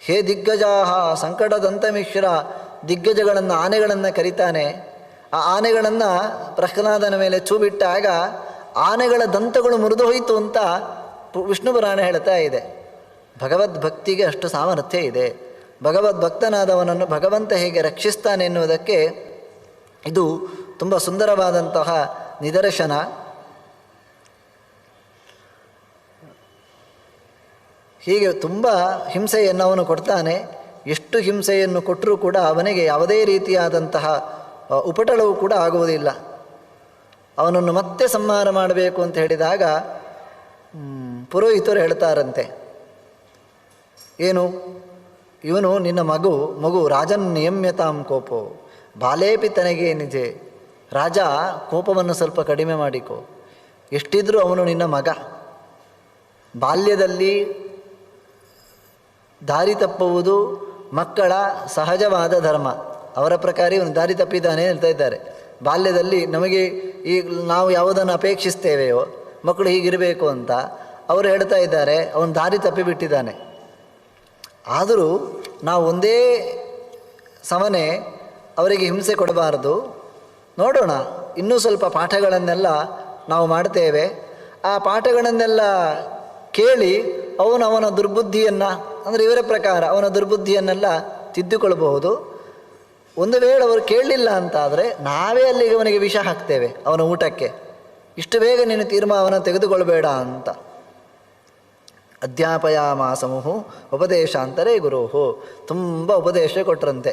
ಹೇ ದಿಗ್ಗಜಾಹ ಸಂಕಟದಂತ ಮಿಶ್ರ, ದಿಗ್ಗಜಗಳನ್ನು ಆನೆಗಳನ್ನು ಕರೀತಾನೆ. ಆ ಆನೆಗಳನ್ನು ಪ್ರಹ್ಲಾದನ ಮೇಲೆ ಬಿಟ್ಟಾಗ ಆನೆಗಳ ದಂತಗಳು ಮುರಿದು ಹೋಯಿತು ಅಂತ ವಿಷ್ಣು ಪುರಾಣ ಹೇಳ್ತಾ ಇದೆ. ಭಗವದ್ಭಕ್ತಿಗೆ ಅಷ್ಟು ಸಾಮರ್ಥ್ಯ ಇದೆ. ಭಗವದ್ಭಕ್ತನಾದವನನ್ನು ಭಗವಂತ ಹೇಗೆ ರಕ್ಷಿಸ್ತಾನೆ ಎನ್ನುವುದಕ್ಕೆ ಇದು ತುಂಬ ಸುಂದರವಾದಂತಹ ನಿದರ್ಶನ. ಹೀಗೆ ತುಂಬ ಹಿಂಸೆಯನ್ನು ಅವನು ಕೊಡ್ತಾನೆ. ಎಷ್ಟು ಹಿಂಸೆಯನ್ನು ಕೊಟ್ಟರೂ ಕೂಡ ಅವನಿಗೆ ಯಾವುದೇ ರೀತಿಯಾದಂತಹ ಉಪಟಳವು ಕೂಡ ಆಗುವುದಿಲ್ಲ. ಅವನನ್ನು ಮತ್ತೆ ಸಂಹಾರ ಮಾಡಬೇಕು ಅಂತ ಹೇಳಿದಾಗ ಪುರೋಹಿತರು ಹೇಳ್ತಾರಂತೆ, ಏನು ಇವನು ನಿನ್ನ ಮಗು ರಾಜನ್ ನಿಯಮ್ಯತಾಂ ಕೋಪೋ ಬಾಲೇಪಿ ತನಗೆ ನಿಜೆ. ರಾಜ, ಕೋಪವನ್ನು ಸ್ವಲ್ಪ ಕಡಿಮೆ ಮಾಡಿಕೊ. ಎಷ್ಟಿದ್ರೂ ಅವನು ನಿನ್ನ ಮಗ. ಬಾಲ್ಯದಲ್ಲಿ ದಾರಿ ತಪ್ಪುವುದು ಮಕ್ಕಳ ಸಹಜವಾದ ಧರ್ಮ. ಅವರ ಪ್ರಕಾರ ಇವನು ದಾರಿ ತಪ್ಪಿದ್ದಾನೆ ಹೇಳ್ತಾ ಇದ್ದಾರೆ. ಬಾಲ್ಯದಲ್ಲಿ ನಮಗೆ ನಾವು ಯಾವುದನ್ನು ಅಪೇಕ್ಷಿಸ್ತೇವೆಯೋ ಮಕ್ಕಳು ಹೀಗಿರಬೇಕು ಅಂತ ಅವರು ಹೇಳ್ತಾ ಇದ್ದಾರೆ, ಅವನು ದಾರಿ ತಪ್ಪಿಬಿಟ್ಟಿದ್ದಾನೆ. ಆದರೂ ನಾವು ಒಂದೇ ಸಮನೆ ಅವರಿಗೆ ಹಿಂಸೆ ಕೊಡಬಾರದು. ನೋಡೋಣ, ಇನ್ನೂ ಸ್ವಲ್ಪ ಪಾಠಗಳನ್ನೆಲ್ಲ ನಾವು ಮಾಡ್ತೇವೆ. ಆ ಪಾಠಗಳನ್ನೆಲ್ಲ ಕೇಳಿ ಅವನ ದುರ್ಬುದ್ಧಿಯನ್ನು, ಅಂದರೆ ಇವರ ಪ್ರಕಾರ ಅವನ ದುರ್ಬುದ್ಧಿಯನ್ನೆಲ್ಲ ತಿದ್ದುಕೊಳ್ಬಹುದು. ಒಂದು ವೇಳೆ ಅವರು ಕೇಳಲಿಲ್ಲ ಅಂತಾದರೆ ನಾವೇ ಅಲ್ಲಿಗೆ ಅವನಿಗೆ ವಿಷ ಹಾಕ್ತೇವೆ ಅವನ ಊಟಕ್ಕೆ. ಇಷ್ಟು ಬೇಗ ನೀನು ತೀರ್ಮಾನವನ್ನು ತೆಗೆದುಕೊಳ್ಬೇಡ ಅಂತ. ಅಧ್ಯಾಪಯಾಮಾಸಮುಹು ಉಪದೇಶಾಂತರೇ ಗುರುಹು. ತುಂಬ ಉಪದೇಶ ಕೊಟ್ಟರಂತೆ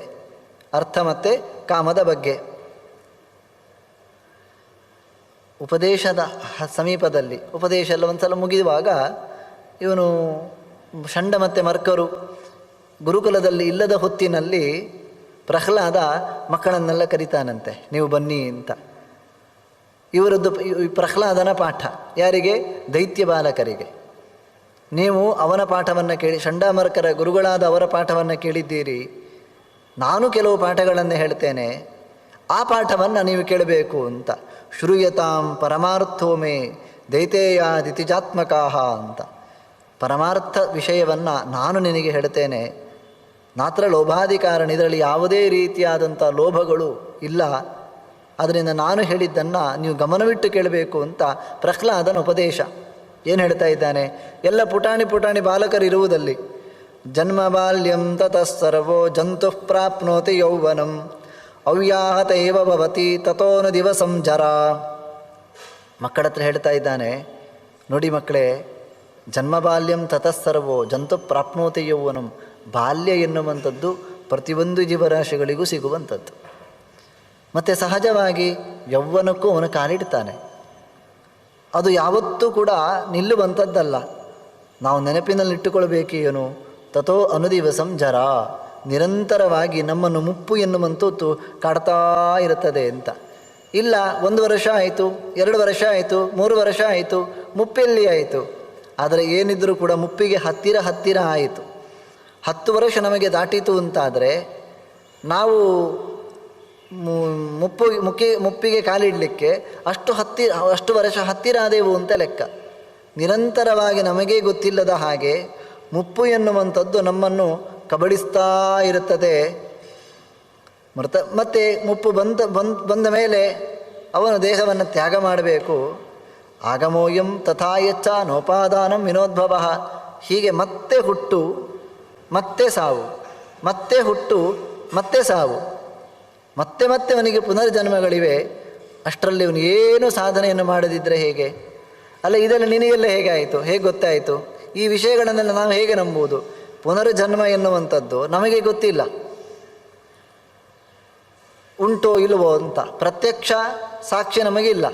ಅರ್ಥ ಮತ್ತು ಕಾಮದ ಬಗ್ಗೆ. ಉಪದೇಶದ ಸಮೀಪದಲ್ಲಿ ಉಪದೇಶ ಎಲ್ಲ ಒಂದು ಸಲ ಮುಗಿಯುವಾಗ ಇವನು ಷಂಡ ಮತ್ತು ಮರ್ಕರು ಗುರುಕುಲದಲ್ಲಿ ಇಲ್ಲದ ಹೊತ್ತಿನಲ್ಲಿ ಪ್ರಹ್ಲಾದ ಮಕ್ಕಳನ್ನೆಲ್ಲ ಕರೀತಾನಂತೆ, ನೀವು ಬನ್ನಿ ಅಂತ. ಇವರದ್ದು ಪ್ರಹ್ಲಾದನ ಪಾಠ ಯಾರಿಗೆ? ದೈತ್ಯ ಬಾಲಕರಿಗೆ. ನೀವು ಅವನ ಪಾಠವನ್ನು ಕೇಳಿ, ಷಂಡಾಮರ್ಕರ ಗುರುಗಳಾದ ಅವರ ಪಾಠವನ್ನು ಕೇಳಿದ್ದೀರಿ. ನಾನು ಕೆಲವು ಪಾಠಗಳನ್ನು ಹೇಳ್ತೇನೆ, ಆ ಪಾಠವನ್ನು ನೀವು ಕೇಳಬೇಕು ಅಂತ. ಶ್ರೂಯತಾಂ ಪರಮಾರ್ಥೋಮೇ ದೈತೇಯಾದಿತಿಜಾತ್ಮಕಾಹ ಅಂತ. ಪರಮಾರ್ಥ ವಿಷಯವನ್ನು ನಾನು ನಿನಗೆ ಹೇಳ್ತೇನೆ. ನಾತ್ರ ಲೋಭಾಧಿಕಾರಣ, ಇದರಲ್ಲಿ ಯಾವುದೇ ರೀತಿಯಾದಂಥ ಲೋಭಗಳು ಇಲ್ಲ. ಅದರಿಂದ ನಾನು ಹೇಳಿದ್ದನ್ನು ನೀವು ಗಮನವಿಟ್ಟು ಕೇಳಬೇಕು ಅಂತ ಪ್ರಹ್ಲಾದನ ಉಪದೇಶ. ಏನು ಹೇಳ್ತಾ ಇದ್ದಾನೆ? ಎಲ್ಲ ಪುಟಾಣಿ ಬಾಲಕರು ಇರುವುದಲ್ಲಿ ಜನ್ಮ ಬಾಲ್ಯಂ ತತಃ ಸರ್ವೋ ಜಂತು ಪ್ರಾಪ್ನೋತಿ ಯೌವನಂ ಅವ್ಯಾಹತೈವ ಭವತಿ ತಥೋನು ದಿವಸಂ ಜರ. ಮಕ್ಕಳ ಹತ್ರ ಹೇಳ್ತಾ ಇದ್ದಾನೆ, ನೋಡಿ ಮಕ್ಕಳೇ, ಜನ್ಮ ಬಾಲ್ಯಂ ತತಃ ಸರ್ವೋ ಜಂತು ಪ್ರಾಪ್ನೋತಿ ಯೌವನಂ. ಬಾಲ್ಯ ಎನ್ನುವಂಥದ್ದು ಪ್ರತಿಯೊಂದು ಜೀವರಾಶಿಗಳಿಗೂ ಸಿಗುವಂಥದ್ದು. ಮತ್ತು ಸಹಜವಾಗಿ ಯೌವನಕ್ಕೂ ಅವನು ಕಾಲಿಡ್ತಾನೆ. ಅದು ಯಾವತ್ತೂ ಕೂಡ ನಿಲ್ಲುವಂಥದ್ದಲ್ಲ. ನಾವು ನೆನಪಿನಲ್ಲಿಟ್ಟುಕೊಳ್ಬೇಕೇನು? ತಥೋ ಅನುದಿವಸಂ ಜರ. ನಿರಂತರವಾಗಿ ನಮ್ಮನ್ನು ಮುಪ್ಪು ಎನ್ನುವಂಥದ್ದು ಕಾಡ್ತಾ ಇರುತ್ತದೆ ಅಂತ. ಇಲ್ಲ, 1 ವರ್ಷ ಆಯಿತು, 2 ವರ್ಷ ಆಯಿತು, 3 ವರ್ಷ ಆಯಿತು, ಮುಪ್ಪೆಲ್ಲಿ ಆಯಿತು. ಆದರೆ ಏನಿದ್ರೂ ಕೂಡ ಮುಪ್ಪಿಗೆ ಹತ್ತಿರ ಆಯಿತು. 10 ವರ್ಷ ನಮಗೆ ದಾಟಿತು ಅಂತಾದರೆ ನಾವು ಮುಪ್ಪಿಗೆ ಕಾಲಿಡಲಿಕ್ಕೆ ಅಷ್ಟು ವರ್ಷ ಹತ್ತಿರ ಆದೆವು ಅಂತ ಲೆಕ್ಕ. ನಿರಂತರವಾಗಿ ನಮಗೇ ಗೊತ್ತಿಲ್ಲದ ಹಾಗೆ ಮುಪ್ಪು ಎನ್ನುವಂಥದ್ದು ನಮ್ಮನ್ನು ಕಬಳಿಸ್ತಾ ಇರುತ್ತದೆ. ಮತ್ತೆ ಮುಪ್ಪು ಬಂದ ಮೇಲೆ ಅವನು ದೇಹವನ್ನು ತ್ಯಾಗ ಮಾಡಬೇಕು. ಆಗಮೋಯಂ ತಥಾಯಚ್ಚ ನೋಪಾದಾನಂ ವಿನೋದ್ಭವ. ಹೀಗೆ ಮತ್ತೆ ಹುಟ್ಟು, ಮತ್ತೆ ಸಾವು, ಮತ್ತೆ ಹುಟ್ಟು, ಮತ್ತೆ ಸಾವು, ಮತ್ತೆ ಅವನಿಗೆ ಪುನರ್ಜನ್ಮಗಳಿವೆ. ಅಷ್ಟರಲ್ಲಿ ಅವನು ಏನು ಸಾಧನೆಯನ್ನು ಮಾಡದಿದ್ದರೆ ಹೇಗೆ? ಅಲ್ಲ, ಇದೆಲ್ಲ ನಿನಗೆಲ್ಲ ಹೇಗೆ ಆಯಿತು? ಹೇಗೆ ಗೊತ್ತಾಯಿತು? ಈ ವಿಷಯಗಳನ್ನೆಲ್ಲ ನಾವು ಹೇಗೆ ನಂಬುವುದು? ಪುನರ್ಜನ್ಮ ಎನ್ನುವಂಥದ್ದು ನಮಗೆ ಗೊತ್ತಿಲ್ಲ, ಉಂಟೋ ಇಲ್ಲವೋ ಅಂತ ಪ್ರತ್ಯಕ್ಷ ಸಾಕ್ಷಿ ನಮಗಿಲ್ಲ.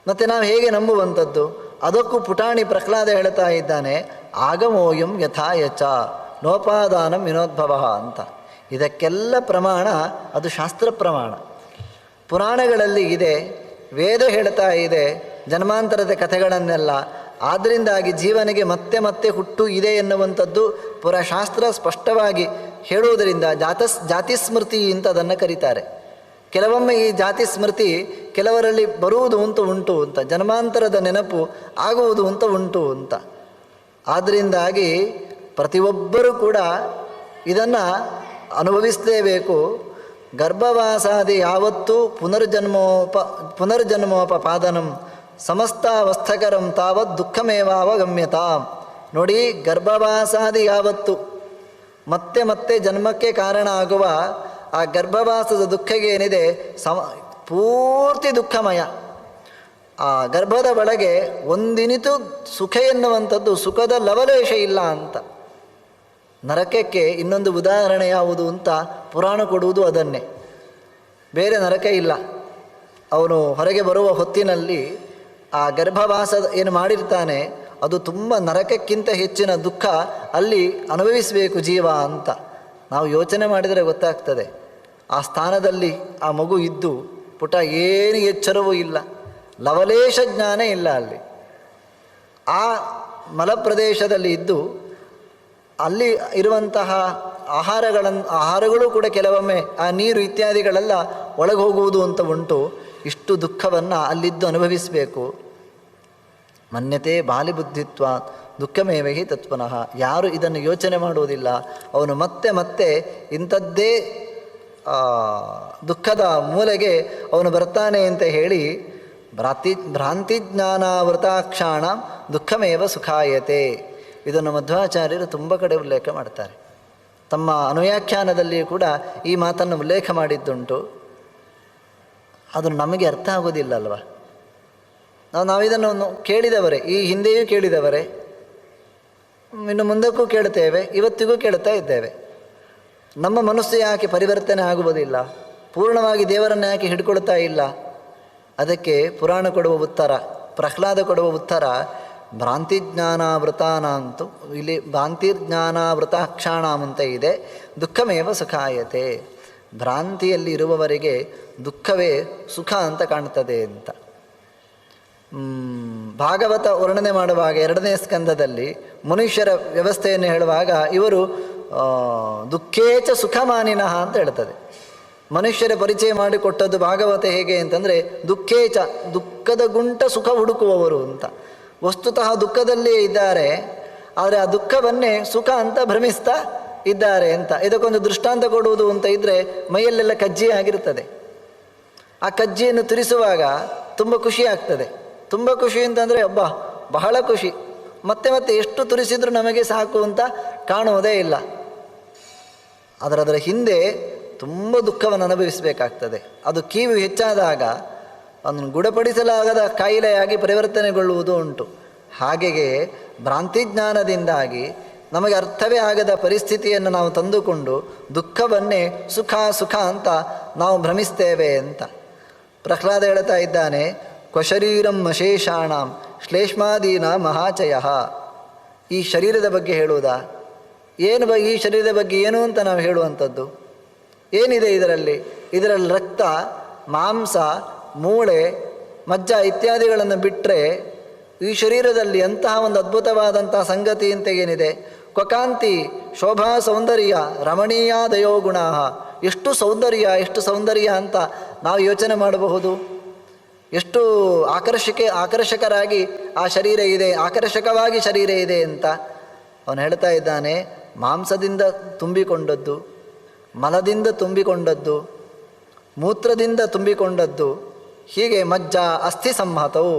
ಮತ್ತು ನಾವು ಹೇಗೆ ನಂಬುವಂಥದ್ದು? ಅದಕ್ಕೂ ಪುಟಾಣಿ ಪ್ರಹ್ಲಾದ ಹೇಳ್ತಾ ಇದ್ದಾನೆ, ಆಗಮೋಯಂ ಯಥಾ ಯಚ ನೋಪಾದಾನಂ ವಿನೋದ್ಭವ ಅಂತ. ಇದಕ್ಕೆಲ್ಲ ಪ್ರಮಾಣ ಅದು ಶಾಸ್ತ್ರ ಪ್ರಮಾಣ. ಪುರಾಣಗಳಲ್ಲಿ ಇದೆ, ವೇದ ಹೇಳ್ತಾ ಇದೆ ಜನ್ಮಾಂತರದ ಕಥೆಗಳನ್ನೆಲ್ಲ. ಆದ್ದರಿಂದಾಗಿ ಜೀವನಿಗೆ ಮತ್ತೆ ಹುಟ್ಟು ಇದೆ ಎನ್ನುವಂಥದ್ದು ಪುರಶಾಸ್ತ್ರ ಸ್ಪಷ್ಟವಾಗಿ ಹೇಳುವುದರಿಂದ ಜಾತಿ ಸ್ಮೃತಿ ಅಂತ ಅದನ್ನು ಕರೀತಾರೆ. ಕೆಲವೊಮ್ಮೆ ಈ ಜಾತಿ ಸ್ಮೃತಿ ಕೆಲವರಲ್ಲಿ ಬರುವುದು ಅಂತ ಉಂಟು ಅಂತ, ಜನ್ಮಾಂತರದ ನೆನಪು ಆಗುವುದು ಅಂತ ಉಂಟು ಅಂತ. ಆದ್ದರಿಂದಾಗಿ ಪ್ರತಿಯೊಬ್ಬರೂ ಕೂಡ ಇದನ್ನು ಅನುಭವಿಸಲೇಬೇಕು. ಗರ್ಭವಾಸಾದಿ ಯಾವತ್ತೂ ಪುನರ್ಜನ್ಮೋಪಪಾದನಂ ಸಮಸ್ತಾವಸ್ಥಕರಂ ತಾವತ್ ದುಃಖಮೇವಾವಗಮ್ಯತಾಂ. ನೋಡಿ, ಗರ್ಭವಾಸಾದಿ ಯಾವತ್ತು ಮತ್ತೆ ಮತ್ತೆ ಜನ್ಮಕ್ಕೆ ಕಾರಣ ಆಗುವ ಆ ಗರ್ಭವಾಸದ ದುಃಖಗೆ ಏನಿದೆ ಪೂರ್ತಿ ದುಃಖಮಯ. ಆ ಗರ್ಭದ ಒಳಗೆ ಒಂದಿನಿತು ಸುಖ ಎನ್ನುವಂಥದ್ದು ಸುಖದ ಲವಲೇಶ ಇಲ್ಲ ಅಂತ. ನರಕಕ್ಕೆ ಇನ್ನೊಂದು ಉದಾಹರಣೆ ಯಾವುದು ಅಂತ ಪುರಾಣ ಕೊಡುವುದು ಅದನ್ನೇ. ಬೇರೆ ನರಕ ಇಲ್ಲ. ಅವನು ಹೊರಗೆ ಬರುವ ಹೊತ್ತಿನಲ್ಲಿ ಆ ಗರ್ಭವಾಸ ಏನು ಮಾಡಿರ್ತಾನೆ ಅದು ತುಂಬ ನರಕಕ್ಕಿಂತ ಹೆಚ್ಚಿನ ದುಃಖ ಅಲ್ಲಿ ಅನುಭವಿಸಬೇಕು ಜೀವ ಅಂತ ನಾವು ಯೋಚನೆ ಮಾಡಿದರೆ ಗೊತ್ತಾಗ್ತದೆ. ಆ ಸ್ಥಾನದಲ್ಲಿ ಆ ಮಗು ಇದ್ದು ಪುಟ ಏನು ಎಚ್ಚರವೂ ಇಲ್ಲ, ಲವಲೇಶ ಜ್ಞಾನ ಇಲ್ಲ. ಅಲ್ಲಿ ಆ ಮಲಪ್ರದೇಶದಲ್ಲಿ ಇದ್ದು ಅಲ್ಲಿ ಇರುವಂತಹ ಆಹಾರಗಳು ಕೂಡ ಕೆಲವೊಮ್ಮೆ ಆ ನೀರು ಇತ್ಯಾದಿಗಳೆಲ್ಲ ಒಳಗೆ ಹೋಗುವುದು ಅಂತ ಉಂಟು. ಇಷ್ಟು ದುಃಖವನ್ನು ಅಲ್ಲಿದ್ದು ಅನುಭವಿಸಬೇಕು. ಮನ್ಯತೆ ಬಾಲಿಬುದ್ಧಿತ್ವ ದುಃಖಮೇವ ಹಿ ತತ್ವನಃ. ಯಾರು ಇದನ್ನು ಯೋಚನೆ ಮಾಡುವುದಿಲ್ಲ ಅವನು ಮತ್ತೆ ಮತ್ತೆ ಇಂಥದ್ದೇ ದುಃಖದ ಮೂಲೆಗೆ ಅವನು ಬರ್ತಾನೆ ಅಂತ ಹೇಳಿ ಭ್ರಾಂತಿಜ್ಞಾನಾವೃತಾಕ್ಷಾಣ ದುಃಖಮೇವ ಸುಖಾಯತೆ. ಇದನ್ನು ಮಧ್ವಾಚಾರ್ಯರು ತುಂಬ ಕಡೆ ಉಲ್ಲೇಖ ಮಾಡ್ತಾರೆ. ತಮ್ಮ ಅನುವ್ಯಾಖ್ಯಾನದಲ್ಲಿ ಕೂಡ ಈ ಮಾತನ್ನು ಉಲ್ಲೇಖ ಮಾಡಿದ್ದುಂಟು. ಅದು ನಮಗೆ ಅರ್ಥ ಆಗೋದಿಲ್ಲ ಅಲ್ವಾ. ನಾವಿದನ್ನು ಕೇಳಿದವರೇ, ಈ ಹಿಂದೆಯೂ ಕೇಳಿದವರೇ, ಇನ್ನು ಮುಂದಕ್ಕೂ ಕೇಳ್ತೇವೆ, ಇವತ್ತಿಗೂ ಕೇಳ್ತಾ ಇದ್ದೇವೆ. ನಮ್ಮ ಮನಸ್ಸು ಯಾಕೆ ಪರಿವರ್ತನೆ ಆಗುವುದಿಲ್ಲ? ಪೂರ್ಣವಾಗಿ ದೇವರನ್ನು ಯಾಕೆ ಹಿಡ್ಕೊಳ್ತಾ ಇಲ್ಲ? ಅದಕ್ಕೆ ಪುರಾಣ ಕೊಡುವ ಉತ್ತರ, ಪ್ರಹ್ಲಾದ ಕೊಡುವ ಉತ್ತರ ಭ್ರಾಂತಿಜ್ಞಾನಾವೃತಾನಂತೂ ಇಲ್ಲಿ ಭ್ರಾಂತಿರ್ಜ್ಞಾನಾವೃತಾಕ್ಷಾಣಾಮ್ ಅಂತ ಇದೆ. ದುಃಖಮೇವ ಸುಖಾಯತೆ. ಭ್ರಾಂತಿಯಲ್ಲಿ ಇರುವವರಿಗೆ ದುಃಖವೇ ಸುಖ ಅಂತ ಕಾಣ್ತದೆ ಅಂತ. ಭಾಗವತ ವರ್ಣನೆ ಮಾಡುವಾಗ 2ನೇ ಸ್ಕಂದದಲ್ಲಿ ಮನುಷ್ಯರ ವ್ಯವಸ್ಥೆಯನ್ನು ಹೇಳುವಾಗ ಇವರು ದುಃಖೇಚ ಸುಖಮಾನಿನಃ ಅಂತ ಹೇಳ್ತದೆ. ಮನುಷ್ಯರ ಪರಿಚಯ ಮಾಡಿಕೊಟ್ಟದ್ದು ಭಾಗವತ ಹೇಗೆ ಅಂತಂದರೆ ದುಃಖೇಚ ದುಃಖದ ಗುಂಟ ಸುಖ ಹುಡುಕುವವರು ಅಂತ. ವಸ್ತುತಃ ದುಃಖದಲ್ಲಿಯೇ ಇದ್ದಾರೆ, ಆದರೆ ಆ ದುಃಖವನ್ನೇ ಸುಖ ಅಂತ ಭ್ರಮಿಸ್ತಾ ಇದ್ದಾರೆ ಅಂತ. ಇದಕ್ಕೊಂದು ದೃಷ್ಟಾಂತ ಕೊಡುವುದು ಅಂತ ಇದ್ದರೆ ಮೈಯಲ್ಲೆಲ್ಲ ಕಜ್ಜಿ ಆಗಿರ್ತದೆ. ಆ ಕಜ್ಜಿಯನ್ನು ತುರಿಸುವಾಗ ತುಂಬ ಖುಷಿ ಆಗ್ತದೆ. ತುಂಬ ಖುಷಿ ಅಂತಂದರೆ ಬಹಳ ಖುಷಿ. ಮತ್ತೆ ಮತ್ತೆ ಎಷ್ಟು ತುರಿಸಿದರೂ ನಮಗೆ ಸಾಕು ಅಂತ ಕಾಣುವುದೇ ಇಲ್ಲ. ಅದರ ಹಿಂದೆ ತುಂಬ ದುಃಖವನ್ನು ಅನುಭವಿಸಬೇಕಾಗ್ತದೆ. ಅದು ಕೀವು ಹೆಚ್ಚಾದಾಗ ಅದನ್ನು ಗುಣಪಡಿಸಲಾಗದ ಕಾಯಿಲೆಯಾಗಿ ಪರಿವರ್ತನೆಗೊಳ್ಳುವುದು ಉಂಟು. ಹಾಗೆಯೇ ಭ್ರಾಂತಿಜ್ಞಾನದಿಂದಾಗಿ ನಮಗೆ ಅರ್ಥವೇ ಆಗದ ಪರಿಸ್ಥಿತಿಯನ್ನು ನಾವು ತಂದುಕೊಂಡು ದುಃಖವನ್ನೇ ಸುಖ ಸುಖ ಅಂತ ನಾವು ಭ್ರಮಿಸ್ತೇವೆ ಅಂತ ಪ್ರಹ್ಲಾದ ಹೇಳ್ತಾ ಇದ್ದಾನೆ. ಕ್ವಶರೀರಂ ಅಶೇಷಾಣಂ ಶ್ಲೇಷ್ಮಾದೀನ ಮಹಾಚಯ. ಈ ಶರೀರದ ಬಗ್ಗೆ ಹೇಳುವುದಾ? ಈ ಶರೀರದ ಬಗ್ಗೆ ಏನು ಅಂತ ನಾವು ಹೇಳುವಂಥದ್ದು ಏನಿದೆ ಇದರಲ್ಲಿ? ಇದರಲ್ಲಿ ರಕ್ತ, ಮಾಂಸ, ಮೂಳೆ, ಮಜ್ಜ ಇತ್ಯಾದಿಗಳನ್ನು ಬಿಟ್ಟರೆ ಈ ಶರೀರದಲ್ಲಿ ಅಂತಹ ಒಂದು ಅದ್ಭುತವಾದಂತಹ ಸಂಗತಿ ಅಂತ ಏನಿದೆ? ಕ್ವಕಾಂತಿ, ಶೋಭಾ, ಸೌಂದರ್ಯ, ರಮಣೀಯಾದಯೋ ಗುಣ. ಎಷ್ಟು ಸೌಂದರ್ಯ ಅಂತ ನಾವು ಯೋಚನೆ ಮಾಡಬಹುದು. ಎಷ್ಟು ಆಕರ್ಷಕರಾಗಿ ಆ ಶರೀರ ಇದೆ, ಆಕರ್ಷಕವಾಗಿ ಶರೀರ ಇದೆ ಅಂತ ಅವನು ಹೇಳ್ತಾ ಇದ್ದಾನೆ. ಮಾಂಸದಿಂದ ತುಂಬಿಕೊಂಡದ್ದು, ಮಲದಿಂದ ತುಂಬಿಕೊಂಡದ್ದು, ಮೂತ್ರದಿಂದ ತುಂಬಿಕೊಂಡದ್ದು, ಹೀಗೆ ಮಜ್ಜ ಅಸ್ಥಿ ಸಂಹತವು.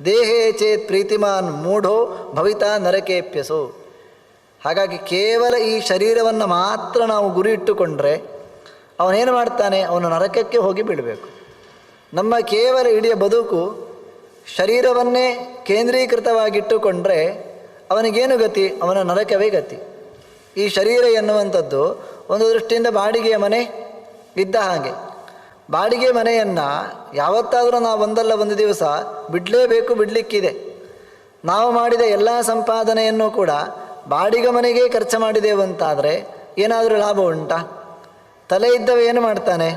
ದೇಹೇ ಚೇತ್ ಪ್ರೀತಿಮಾನ್ ಮೂಢೋ ಭವಿತಾ ನರಕೇಪ್ಯಸು. ಹಾಗಾಗಿ ಕೇವಲ ಈ ಶರೀರವನ್ನು ಮಾತ್ರ ನಾವು ಗುರಿ ಇಟ್ಟುಕೊಂಡ್ರೆ ಅವನೇನು ಮಾಡ್ತಾನೆ? ಅವನು ನರಕಕ್ಕೆ ಹೋಗಿ ಬೀಳಬೇಕು. ನಮ್ಮ ಕೇವಲ ಇಡೀ ಬದುಕು ಶರೀರವನ್ನೇ ಕೇಂದ್ರೀಕೃತವಾಗಿಟ್ಟುಕೊಂಡ್ರೆ ಅವನಿಗೇನು ಗತಿ? ಅವನ ನರಕವೇ ಗತಿ. ಈ ಶರೀರ ಎನ್ನುವಂಥದ್ದು ಒಂದು ದೃಷ್ಟಿಯಿಂದ ಬಾಡಿಗೆಯ ಮನೆ ಇದ್ದ ಹಾಗೆ. ಬಾಡಿಗೆ ಮನೆಯನ್ನು ಯಾವತ್ತಾದರೂ ನಾವು ಒಂದಲ್ಲ ಒಂದು ದಿವಸ ಬಿಡಲೇಬೇಕು, ಬಿಡಲಿಕ್ಕಿದೆ. ನಾವು ಮಾಡಿದ ಎಲ್ಲ ಸಂಪಾದನೆಯನ್ನು ಕೂಡ ಬಾಡಿಗೆ ಮನೆಗೆ ಖರ್ಚು ಮಾಡಿದೆವು ಅಂತಾದರೆ ಏನಾದರೂ ಲಾಭ ಉಂಟಾ? ತಲೆ ಇದ್ದವ ಏನು ಮಾಡ್ತಾನೆ?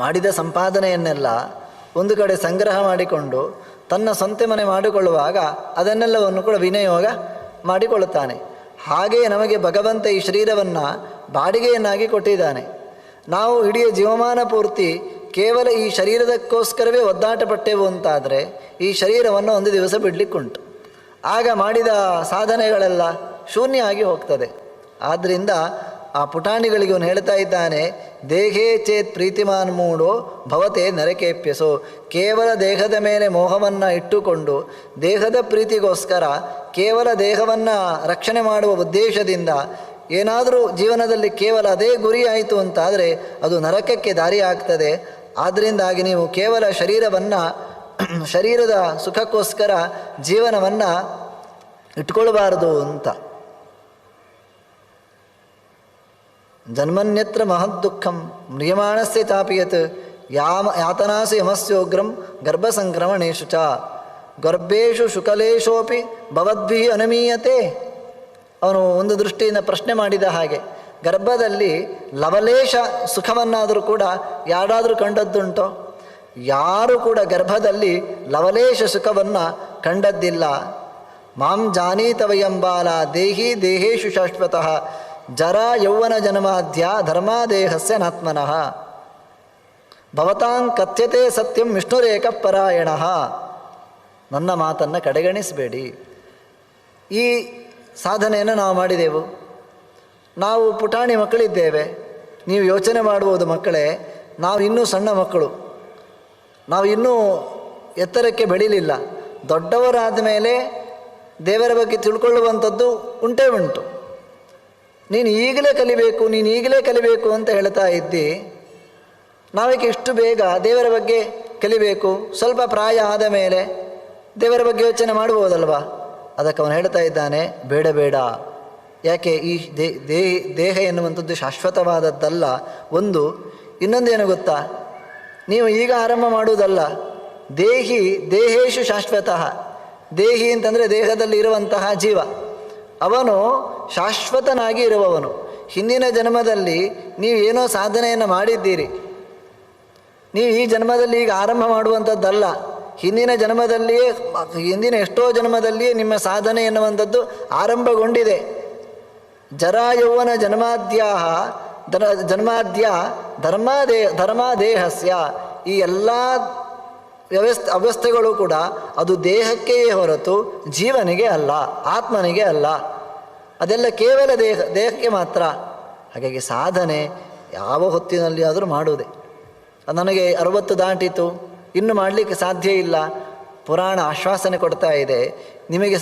ಮಾಡಿದ ಸಂಪಾದನೆಯನ್ನೆಲ್ಲ ಒಂದು ಕಡೆ ಸಂಗ್ರಹ ಮಾಡಿಕೊಂಡು ತನ್ನ ಸ್ವಂತ ಮನೆ ಮಾಡಿಕೊಳ್ಳುವಾಗ ಅದನ್ನೆಲ್ಲವನ್ನು ಕೂಡ ವಿನಿಯೋಗ ಮಾಡಿಕೊಳ್ಳುತ್ತಾನೆ. ಹಾಗೆಯೇ ನಮಗೆ ಭಗವಂತ ಈ ಶರೀರವನ್ನು ಬಾಡಿಗೆಯನ್ನಾಗಿ ಕೊಟ್ಟಿದ್ದಾನೆ. ನಾವು ಇಡೀ ಜೀವಮಾನ ಪೂರ್ತಿ ಕೇವಲ ಈ ಶರೀರದಕ್ಕೋಸ್ಕರವೇ ಒದ್ದಾಟ ಪಟ್ಟೆವು ಅಂತಾದರೆ ಈ ಶರೀರವನ್ನು ಒಂದು ದಿವಸ ಬಿಡಲಿಕ್ಕುಂಟು. ಆಗ ಮಾಡಿದ ಸಾಧನೆಗಳೆಲ್ಲ ಶೂನ್ಯ ಆಗಿ ಹೋಗ್ತದೆ. ಆದ್ದರಿಂದ ಆ ಪುಟಾಣಿಗಳಿಗೆ ಅವನು ಹೇಳ್ತಾ ಇದ್ದಾನೆ, ದೇಹೇ ಚೇತ್ ಪ್ರೀತಿಮಾನ್ ಮೂಢೋ ಭವತೆ ನರಕೇಪ್ಯಸೋ. ಕೇವಲ ದೇಹದ ಮೇಲೆ ಮೋಹವನ್ನು ಇಟ್ಟುಕೊಂಡು ದೇಹದ ಪ್ರೀತಿಗೋಸ್ಕರ ಕೇವಲ ದೇಹವನ್ನು ರಕ್ಷಣೆ ಮಾಡುವ ಉದ್ದೇಶದಿಂದ ಏನಾದರೂ ಜೀವನದಲ್ಲಿ ಕೇವಲ ಅದೇ ಗುರಿ ಆಯಿತು ಅಂತಾದರೆ ಅದು ನರಕಕ್ಕೆ ದಾರಿ ಆಗ್ತದೆ. ಆದ್ದರಿಂದಾಗಿ ನೀವು ಕೇವಲ ಶರೀರದ ಸುಖಕ್ಕೋಸ್ಕರ ಜೀವನವನ್ನು ಇಟ್ಕೊಳ್ಬಾರದು ಅಂತ. ಜನ್ಮನ್ಯತ್ರ ಮಹದ್ದುಃಖಂ ಮ್ರಿಯಮಾಣಸ್ಯ ಚಾಪಿಯತ್ ಯಾತನಾಸು ಯಮಸ್ಯೋಗ್ರಂ ಗರ್ಭಸಂಕ್ರಮಣೇಶು ಚ ಗರ್ಭೇಶು ಶುಕಲೇಶೋಪಿ ಭವದ್ಭಿ ಅನುಮೀಯತೆ. ಅವನು ಒಂದು ದೃಷ್ಟಿಯಿಂದ ಪ್ರಶ್ನೆ ಮಾಡಿದ ಹಾಗೆ, ಗರ್ಭದಲ್ಲಿ ಲವಲೇಶ ಸುಖವನ್ನಾದರೂ ಕೂಡ ಯಾರಾದರೂ ಕಂಡದ್ದುಂಟೋ? ಯಾರೂ ಕೂಡ ಗರ್ಭದಲ್ಲಿ ಲವಲೇಶ ಸುಖವನ್ನು ಕಂಡದ್ದಿಲ್ಲ. ಮಾಂ ಜಾನೀತವಯಂಬಾಲ ದೇಹಿ ದೇಹೇಶು ಶಾಶ್ವತಃ ಜರಾ ಯೌವನ ಜನ್ಮಾದ್ಯ ಧರ್ಮಾದೇಹಸ್ಯ ನಾತ್ಮನಃ ಭವತಾಂ ಕಥ್ಯತೆ ಸತ್ಯಂ ವಿಷ್ಣುರೇಕ ಪರಾಯಣ. ನನ್ನ ಮಾತನ್ನು ಕಡೆಗಣಿಸಬೇಡಿ. ಈ ಸಾಧನೆಯನ್ನು ನಾವು ಮಾಡಿದೆವು. ನಾವು ಪುಟಾಣಿ ಮಕ್ಕಳಿದ್ದೇವೆ. ನೀವು ಯೋಚನೆ ಮಾಡ್ಬೋದು, ಮಕ್ಕಳೇ, ನಾವು ಇನ್ನೂ ಸಣ್ಣ ಮಕ್ಕಳು, ನಾವು ಇನ್ನೂ ಎತ್ತರಕ್ಕೆ ಬೆಳೀಲಿಲ್ಲ. ದೊಡ್ಡವರಾದ ಮೇಲೆ ದೇವರ ಬಗ್ಗೆ ತಿಳ್ಕೊಳ್ಳುವಂಥದ್ದು ಉಂಟೇ ಉಂಟು. ನೀನು ಈಗಲೇ ಕಲಿಬೇಕು ಅಂತ ಹೇಳ್ತಾ ಇದ್ದಿ. ನಾವೇಕೆ ಇಷ್ಟು ಬೇಗ ದೇವರ ಬಗ್ಗೆ ಕಲಿಬೇಕು? ಸ್ವಲ್ಪ ಪ್ರಾಯ ಆದ ಮೇಲೆ ದೇವರ ಬಗ್ಗೆ ಯೋಚನೆ ಮಾಡ್ಬೋದಲ್ವಾ? ಅದಕ್ಕೆ ಅವನು ಹೇಳ್ತಾ ಇದ್ದಾನೆ, ಬೇಡ. ಯಾಕೆ? ಈ ದೇಹ ಎನ್ನುವಂಥದ್ದು ಶಾಶ್ವತವಾದದ್ದಲ್ಲ. ಇನ್ನೊಂದೇನು ಗೊತ್ತಾ? ನೀವು ಈಗ ಆರಂಭ ಮಾಡುವುದಲ್ಲ. ದೇಹೇಶು ಶಾಶ್ವತಃ. ದೇಹಿ ಅಂತಂದರೆ ದೇಹದಲ್ಲಿ ಇರುವಂತಹ ಜೀವ. ಅವನು ಶಾಶ್ವತನಾಗಿ ಇರುವವನು. ಹಿಂದಿನ ಜನ್ಮದಲ್ಲಿ ನೀವು ಏನೋ ಸಾಧನೆಯನ್ನು ಮಾಡಿದ್ದೀರಿ. ನೀವು ಈ ಜನ್ಮದಲ್ಲಿ ಈಗ ಆರಂಭ ಮಾಡುವಂಥದ್ದಲ್ಲ. ಹಿಂದಿನ ಎಷ್ಟೋ ಜನ್ಮದಲ್ಲಿಯೇ ನಿಮ್ಮ ಸಾಧನೆ ಎನ್ನುವಂಥದ್ದು ಆರಂಭಗೊಂಡಿದೆ. ಜರಾಯೌವನ ಜನ್ಮಾದ್ಯ ಧರ್ಮಾದೇಹಸ್ಯ. ಈ ಎಲ್ಲ ಅವ್ಯವಸ್ಥೆಗಳು ಕೂಡ ಅದು ದೇಹಕ್ಕೆಯೇ ಹೊರತು ಜೀವನಿಗೆ ಅಲ್ಲ, ಆತ್ಮನಿಗೆ ಅಲ್ಲ. ಅದೆಲ್ಲ ಕೇವಲ ದೇಹಕ್ಕೆ ಮಾತ್ರ. ಹಾಗಾಗಿ ಸಾಧನೆ ಯಾವ ಹೊತ್ತಿನಲ್ಲಿ ಆದರೂ ಮಾಡುವುದೇ. ನನಗೆ 60 ದಾಟಿತು, ಇನ್ನು ಮಾಡಲಿಕ್ಕೆ ಸಾಧ್ಯ ಇಲ್ಲ. ಪುರಾಣ ಆಶ್ವಾಸನೆ ಕೊಡ್ತಾ ಇದೆ, ನಿಮಗೆ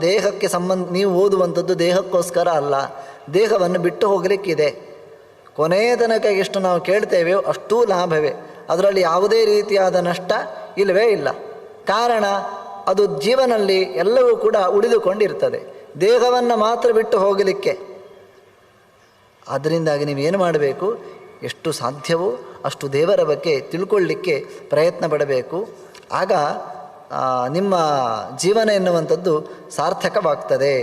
ದೇಹಕ್ಕೆ ಸಂಬಂಧ, ನೀವು ಓದುವಂಥದ್ದು ದೇಹಕ್ಕೋಸ್ಕರ ಅಲ್ಲ, ದೇಹವನ್ನು ಬಿಟ್ಟು ಹೋಗಲಿಕ್ಕಿದೆ. ಕೊನೆಯ ತನಕ ಎಷ್ಟು ನಾವು ಕೇಳ್ತೇವೆಯೋ ಅಷ್ಟೂ ಲಾಭವೇ. ಅದರಲ್ಲಿ ಯಾವುದೇ ರೀತಿಯಾದ ನಷ್ಟ ಇಲ್ಲವೇ ಇಲ್ಲ. ಕಾರಣ ಅದು ಜೀವನಲ್ಲಿ ಎಲ್ಲವೂ ಕೂಡ ಉಳಿದುಕೊಂಡಿರ್ತದೆ, ದೇಹವನ್ನು ಮಾತ್ರ ಬಿಟ್ಟು ಹೋಗಲಿಕ್ಕೆ. ಅದರಿಂದಾಗಿ ನೀವೇನು ಮಾಡಬೇಕು? ಎಷ್ಟು ಸಾಧ್ಯವೋ ಅಷ್ಟು ದೇವರ ಬಗ್ಗೆ ತಿಳ್ಕೊಳ್ಳಿಕ್ಕೆ ಪ್ರಯತ್ನ ಪಡಬೇಕು. ಆಗ ನಿಮ್ಮ ಜೀವನ ಎನ್ನುವಂಥದ್ದು ಸಾರ್ಥಕವಾಗ್ತದೆ.